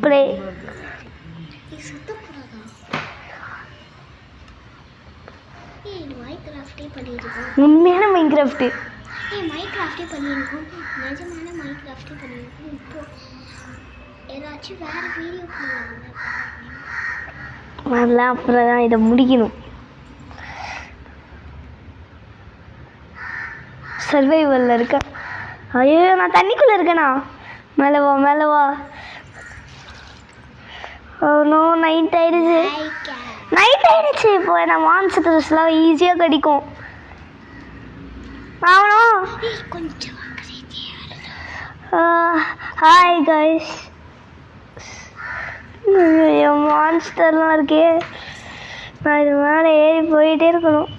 Play. உண்மையான Minecraft. மைன்கிராஃப்டே பண்ணியிருக்கோம், நிஜமான மைன்கிராஃப்டே பண்ணியிருக்கோம். இப்போ ஏதாச்சும் வேறு வீடியோ அதெல்லாம் அப்புறம் தான் இதை முடிக்கணும். சர்வைவலில் இருக்கேன். ஐயோ நான் தண்ணிக்குள்ளே இருக்கேண்ணா. மேலே வா மேலே வா. இன்னும் நைட் ஆயிடுச்சு. நைட் ஆயிடுச்சு. இப்போ நான் மான்ஸ்டர்ஸ்லாம் ஈஸியாக கிடைக்கும். ஆகணும். Hi guys. மான்ஸ்டர்லாம் இருக்கே. நான் இது மேலே ஏறி போயிட்டே இருக்கணும்.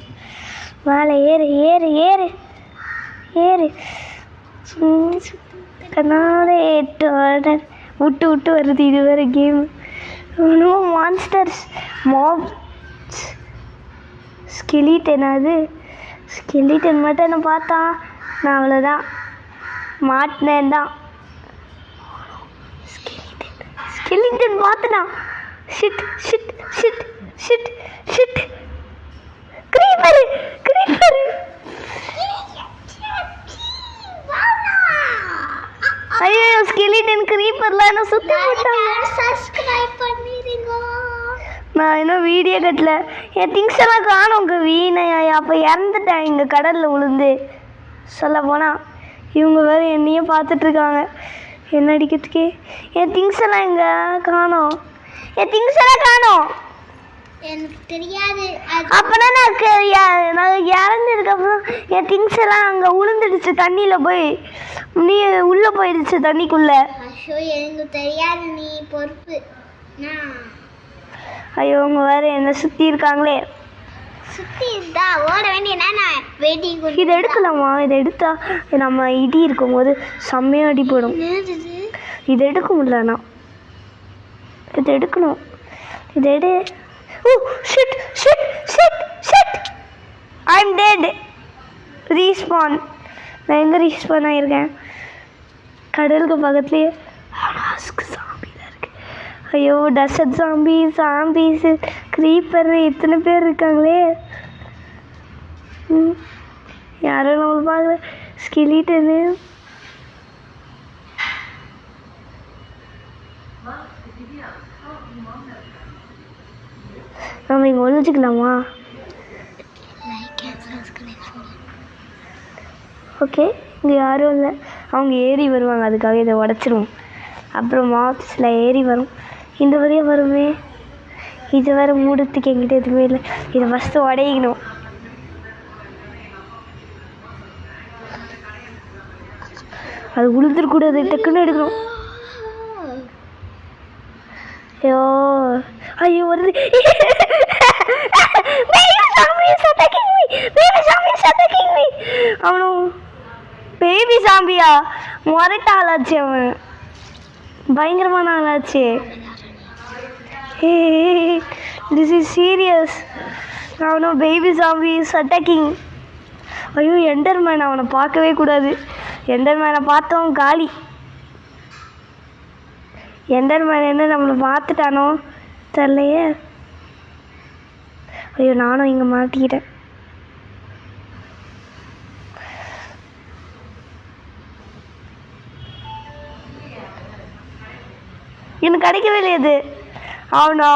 மேலே ஏறு ஏறு ஏறு ஏறு. கண்ணாலே விட்டு விட்டு வருது. இது வேறு கேம். இன்னும் மான்ஸ்டர்ஸ் மாப் ஸ்கெலிட்டன். அது ஸ்கெலிட்டன் மட்டும் என்ன பார்த்தா நான் அவ்வளோதான் மாட்டினேன் தான். ஸ்கெலிட்டன் பார்த்தனா. Shit shit shit shit shit. Creeper creeper. ஐயோ ஸ்கெலிட்டன் கிரீப்பர்லாம் என்ன சுற்றி போட்டாங்க. சப்ஸ்கிரைப் பண்ணிடுங்க. நான் இன்னும் வீடியோ கட்டல. என் திங்ஸ் எல்லாம் காணும் வீணையா. அப்போ இறந்துட்டேன் இங்கே கடலில் விழுந்து. சொல்ல போனால் இவங்க வேறு என்னையே பார்த்துட்ருக்காங்க என்ன அடிக்கிறதுக்கே. என் திங்ஸ் எல்லாம் இங்கே காணோம். என் திங்ஸ் எல்லாம் காணோம். எனக்கு தெரியாது. அப்போனா நான் இறந்ததுக்கப்புறம் என் திங்ஸ் எல்லாம் அங்கே உளுந்துடுச்சு தண்ணியில் போய். நீ உள்ளே போயிடுச்சு தண்ணிக்குள்ளே. ஐயோ எனக்கு தெரியாது, நீ பொறுப்பு. ஐயோ அவங்க வேறு என்ன சுற்றி இருக்காங்களே. சுற்றி இருந்தா ஓட வேண்டிய வெயிட்டிங். இதை எடுக்கலாமா? இதை எடுத்தா நம்ம இடி இருக்கும்போது செம்மையாக அடி போடும். இதை எடுக்க முடியலண்ணா. இதை எடுக்கணும். இதை எடு. Shit shit shit shit. I am dead. Respawn. நான் எங்கே ரீஸ்பான் ஆகியிருக்கேன்? கடலுக்கு பக்கத்துலேயே சாம்பிலாம் இருக்கு. ஐயோ டசட் சாம்பி சாம்பீஸு க்ரீப்பர் இத்தனை பேர் இருக்காங்களே. யாரும் நம்மளை பார்க்கல. ஸ்கெலிட்டனு. நம்ம இங்கே ஒழிச்சுக்கலாமா? ஓகே இங்கே யாரும் இல்லை. அவங்க ஏறி வருவாங்க, அதுக்காக இதை உடச்சிருவோம். அப்புறம் மாப்ஸில் ஏறி வரும். இந்த வழியாக வருமே. இது வேறு மூடத்துக்கு எங்கிட்ட எதுவுமே இல்லை. இதை ஃபஸ்ட்டு உடையணும். அது உளுந்துருக்கூடாது. டக்குன்னு எடுக்கணும். ஐயோ ஐயோ வருது. அவனும் பேபி சாம்பியா முரட்ட ஆளாச்சு. அவன் பயங்கரமான ஆளாச்சு. This is serious. அவனும் பேபி சாம்பி இஸ் அட்டாக்கிங். ஐயோ எண்டர்மேன். அவனை பார்க்கவே கூடாது. எண்டர்மேனை பார்த்தவன் காலி. எண்டர்மேன் என்ன நம்மளை பார்த்துட்டானோ தெரியலையே. ஐயோ நானும் இங்கே மாட்டிக்கிட்டேன். எனக்கு கிடைக்கவே இல்லையே அது. அவனோ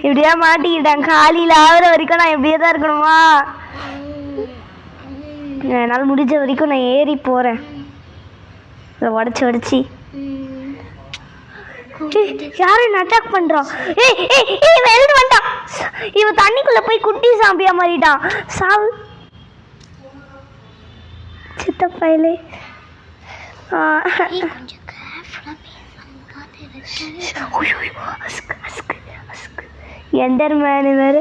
இப்படியா மாட்டிக்கிட்டேன். காலையில் ஆகிற வரைக்கும் நான் இப்படியே தான் இருக்கணுமா? என்னால் முடிஞ்ச வரைக்கும் நான் ஏறி போகிறேன். அதை உடச்சி உடச்சி. யாரும் என்ன அட்டாக் பண்ணுறான்? இவன் எழுந்து வந்துட்டான். இவன் தண்ணிக்குள்ளே போய் குட்டி சாம்பியா மாறிட்டான். சாவு சித்தப்பையிலே. எண்டர்மேனு வேறு.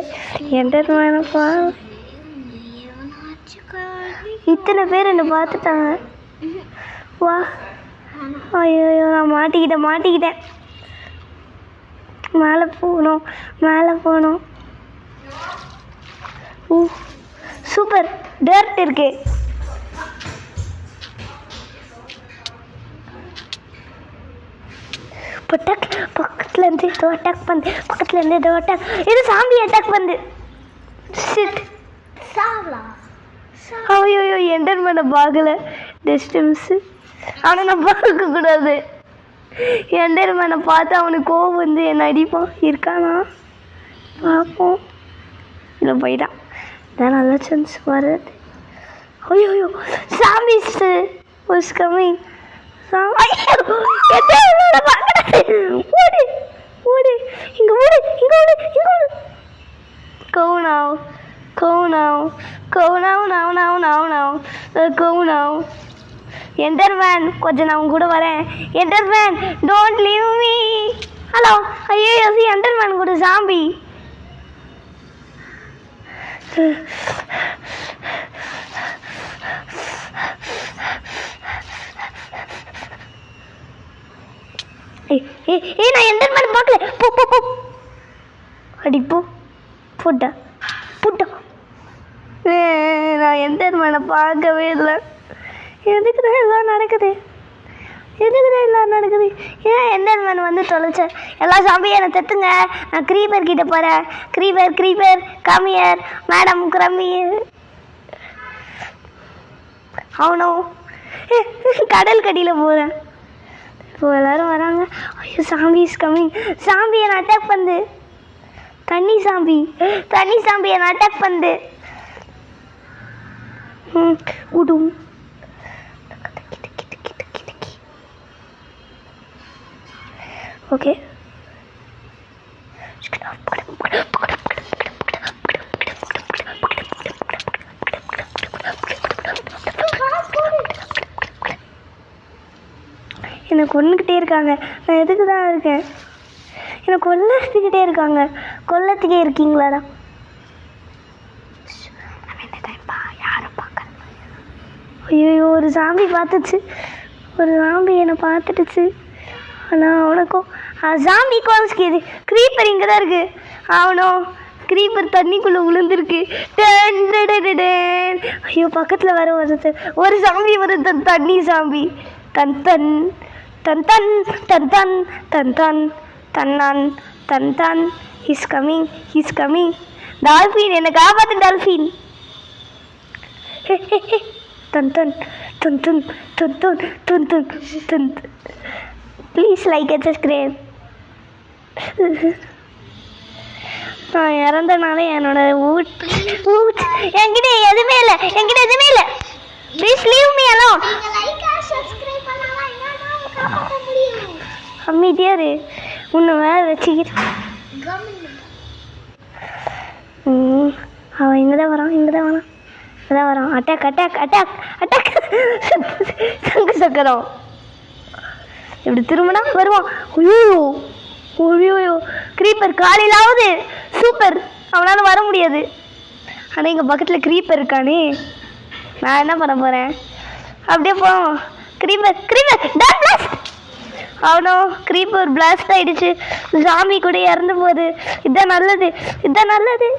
எண்டர்மேனப்பா இத்தனை பேர் என்னை பார்த்துட்டாங்க. வா. ஐயோ நான் மாட்டிக்கிட்டேன். மேலே போகணும் மேலே போகணும். சூப்பர் டர்ட் இருக்கு. பட்டக் பக்கத்துலேருந்து ஏதோ அட்டாக் பண்ணு, பக்கத்துலேருந்து ஏதோ அட்டாக், ஏதோ சாம்பி அட்டாக் பண்ணு. ஷிட், சாவலா ஐயோ என்டர்மேனை பார்க்கல, டிஸ்டன்ஸு. ஆனால் நான் பார்க்கக்கூடாது. என்டர்மேனை பார்த்து அவனுக்கு கோவம் வந்து என்னை அடிப்பான். இருக்கானா பார்ப்போம். இல்லை போயிட்டான். இதான் நல்ல சான்ஸ் வருது. ஐயோ சாம்பிஸ் வாஸ் கமிங். ஓடு ஓடு, இங்கே ஓடு, இங்கே ஓடு, இங்கே ஓடு. Go now, go now, go now, now, now, now, now, go now. Enderman, கொஞ்சம் நான் உங்க கூட வரேன். Enderman, don't leave me. Hello, ஐயோ சி Enderman கூட சாம்பி. ஏய் நான் Enderman பார்க்கல. போ போ போ. அடி போ. புட்டா புட்டா. நான் என்டர்மேனை பார்க்கவே இல்லை. எதுக்குதான் எல்லாம் நடக்குது, எதுக்குதான் எல்லாம் நடக்குது? ஏன் என்டர்மேன் வந்து தொலைச்ச? எல்லா சாம்பியும் என்னை தட்டுங்க, நான் க்ரீப்பர் கிட்ட போகிறேன். க்ரீப்பர் க்ரீப்பர் கம்மியர் மேடம் கிரமியர். அவனும் கடல் கடியில் போகிறேன். இப்போ எல்லோரும் வராங்க. ஐயோ சாம்பி இஸ் கம்மிங். சாம்பி என்னை அட்டாக் பண்ணுது. தண்ணி சாம்பி என்னை அட்டாக் பண்ணுது. உடும் ஓகே. என்னை கொண்டுக்கிட்டே இருக்காங்க. நான் எதுக்கு தான் இருக்கேன்? என்னை கொல்லத்துக்கிட்டே இருக்காங்க. கொல்லத்துக்கே இருக்கீங்களாடா? ஐயோ ஒரு சாம்பி பார்த்துச்சு, ஒரு சாம்பி என்னை பார்த்துட்டுச்சு. ஆனால் அவனுக்கும் சாம்பி குறைச்சிக்கிது. க்ரீப்பர் இங்கே தான் இருக்குது. அவனும் க்ரீப்பர் தண்ணிக்குள்ளே விழுந்துருக்கு. ஐயோ பக்கத்தில் வர ஒரு சாம்பி வரும். தண்ணி சாம்பி. தன் தன் தன் தன் தன் தன் தன் தன் தன்னான் தன் தன். He's coming, he's coming. Dolphin என்னை காப்பாற்று டால்ஃபின். தன் தன் தன் தன் தன் தன் தன் தன் தன். Please like and subscribe. நான் இறந்தனால என்னோட என்கிட்ட எதுவுமே இல்லை, என்கிட்ட எதுவுமே இல்லை. Please leave me alone. அமைதியாரு, உன்னை வேலை வச்சுக்கிட்டு. அவன் இங்கே தான் வரான், இங்கே தான் வரான், இங்கே தான் வரான். Attack attack attack attack. சங்கு சக்கரம் இப்படி திரும்பினா வருவான். ஐயோ ஐயோ க்ரீப்பர் காலையிலாவது சூப்பர். அவனால் வர முடியாது. ஆனால் எங்கள் பக்கத்தில் க்ரீப்பர் இருக்கானே, நான் என்ன பண்ண போகிறேன்? அப்படியே போவோம். க்ரீப்பர் க்ரீப்பர் டான் பிளாஸ்ட். அவனோ க்ரீப்பர் பிளாஸ்ட் ஆகிடுச்சு. சாமி கூட இறந்து போகுது. இதுதான் நல்லது, இதுதான் நல்லது.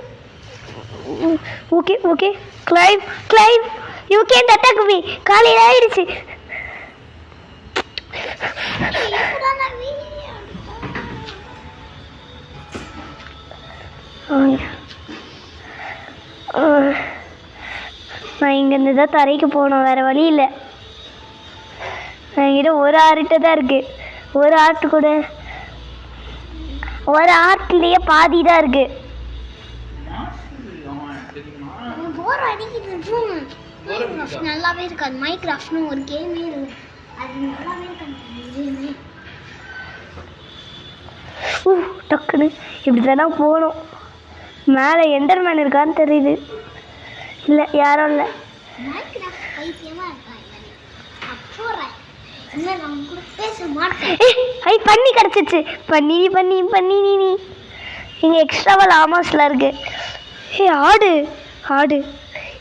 Okay okay claim claim. You can't attack me. காலையில் ஆயிடுச்சு. நான் இங்கேருந்து தான் தரைக்கு போகணும், வேறு வழி இல்லை. என்கிட்ட ஒரு ஆர்ட்டு தான் இருக்குது. ஒரு ஆர்ட் கூட, ஒரு ஆர்ட்லேயே பாதி தான் இருக்குது. நல்லாவே இருக்காது. மைக்ராஃப்ட்னு ஒரு கேமே இருக்கு, அது நல்லாவே இருக்காது. டக்குன்னு இப்படி தானே போகணும். மேலே எண்டர்மேன் இருக்கான்னு தெரியுது. இல்லை யாரும் இல்லை. மைக்ராஃப்ட் பைத்தியமா இருக்கா? அப்புறம் என்ன நான் கூட பேச மாட்டேன். ஐ பண்ணி கிடச்சிச்சு. பண்ணி பண்ணி பண்ணி நீ இங்கே எக்ஸ்ட்ராவா லாமாஸ்லாம் இருக்கு. ஆடு ஆடு.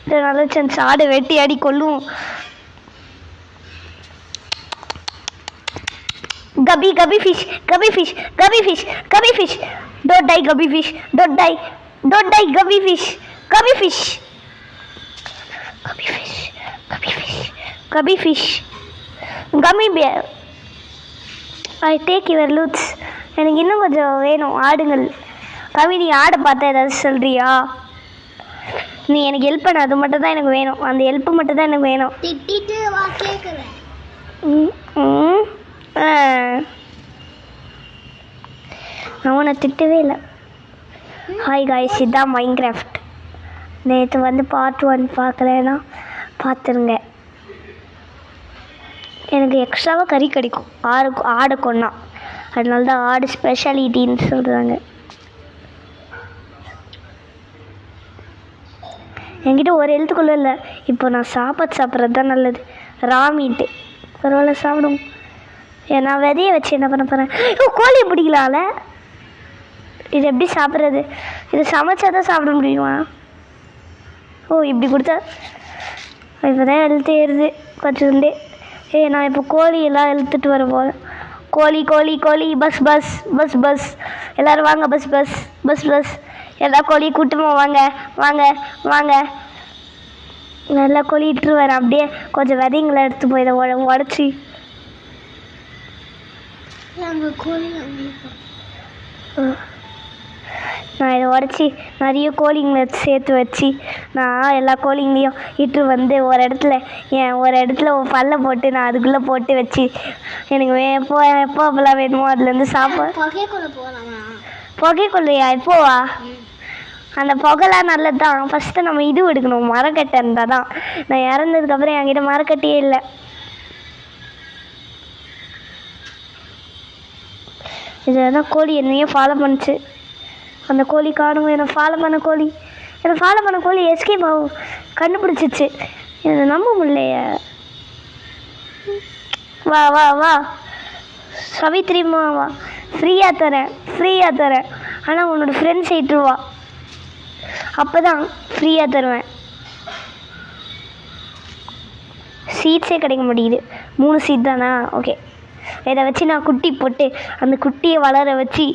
இது நல்ல சான்ஸ். ஆடு வெட்டி ஆடி கொள்ளுவோம். Gubby, gubby fish, gubby fish, gubby fish, gubby fish. Don't die, gubby fish. Don't die. Don't die, gubby fish. Gubby fish. Gubby fish. Gubby fish. Gubby fish. Gummy bear. I take your loots. எனக்கு இன்னும் கொஞ்சம் வேணும் ஆடுங்கள். கவி, நீ ஆடை பார்த்தா ஏதாவது சொல்கிறியா? நீ எனக்கு ஹெல்ப் பண்ண, அது மட்டும் தான் எனக்கு வேணும். அந்த ஹெல்ப்பு மட்டும் தான் எனக்கு வேணும். திட்டிட்டு வா கேட்குறேன். நான் உன்னை திட்டவே இல்லை. ஹாய் காய்ஸ், இதுதான் மைன்கிராஃப்ட். நேற்று வந்து பார்ட் 1 பார்க்கலன்னா பார்த்துருங்க. எனக்கு எக்ஸ்ட்ராவாக கறி கிடைக்கும் ஆடு கொன்னா. அதனால தான் ஆடு ஸ்பெஷாலிட்டின்னு சொல்கிறாங்க. என்கிட்ட ஒரு எழுத்துக்குள்ளே இல்லை. இப்போ நான் சாப்பிட்றது தான் நல்லது. ராமிட்டு பரவாயில்ல, சாப்பிடும். நான் விதைய வச்சு என்ன பண்ண போகிறேன்? கோழியை பிடிக்கலாம்ல. இது எப்படி சாப்பிட்றது? இது சமைச்சா தான் சாப்பிட முடியுமா? இப்படி கொடுத்தா இப்போ தான் எழுத்து ஏறுது கொஞ்சோண்டு. நான் இப்போ கோழியெல்லாம் இழுத்துட்டு வர போகிறேன். கோழி கோழி கோழி, பஸ் பஸ் பஸ் பஸ், எல்லோரும் வாங்க, பஸ் பஸ் பஸ் பஸ். எல்லா கோழியும் கூட்டமாக வாங்க வாங்க வாங்க. நல்லா கோழி இட்டு வரேன். அப்படியே கொஞ்சம் விதைங்களை எடுத்து போய் இதை உடச்சி நான் இதை உடச்சி நிறைய கோழிங்களை சேர்த்து வச்சு நான் எல்லா கோழிங்களையும் இட்டு வந்து ஒரு இடத்துல பல்ல போட்டு நான் அதுக்குள்ளே போட்டு வச்சு எனக்கு எப்போ அப்போல்லாம் வேணுமோ அதுலேருந்து புகைக்குள்ளையா? எப்போவா? அந்த புகைலாம் நல்லது தான். ஃபஸ்ட்டு நம்ம இது எடுக்கணும், மரக்கட்டை இருந்தால் தான். நான் இறந்ததுக்கப்புறம் என்கிட்ட மரக்கட்டையே இல்லை. இதை தான் கோழி என்னையும் ஃபாலோ பண்ணிச்சு. அந்த கோழி காணும். என்னை ஃபாலோ பண்ண கோழி எஸ்கேப் ஆகும் கண்டுபிடிச்சிச்சு. என்னை நம்ப முடியலையே. வா வா வா சவித்ரிமா வா, ஃப்ரீயாக தரேன். ஆனால் உன்னோட ஃப்ரெண்ட்ஸ் ஏற்றுவா, அப்போ தான் ஃப்ரீயாக தருவேன். சீட்ஸே கிடைக்க மாட்டேங்குது. 3 சீட் தானா? ஓகே, இதை வச்சு நான் குட்டி போட்டு அந்த குட்டியை வளர வச்சு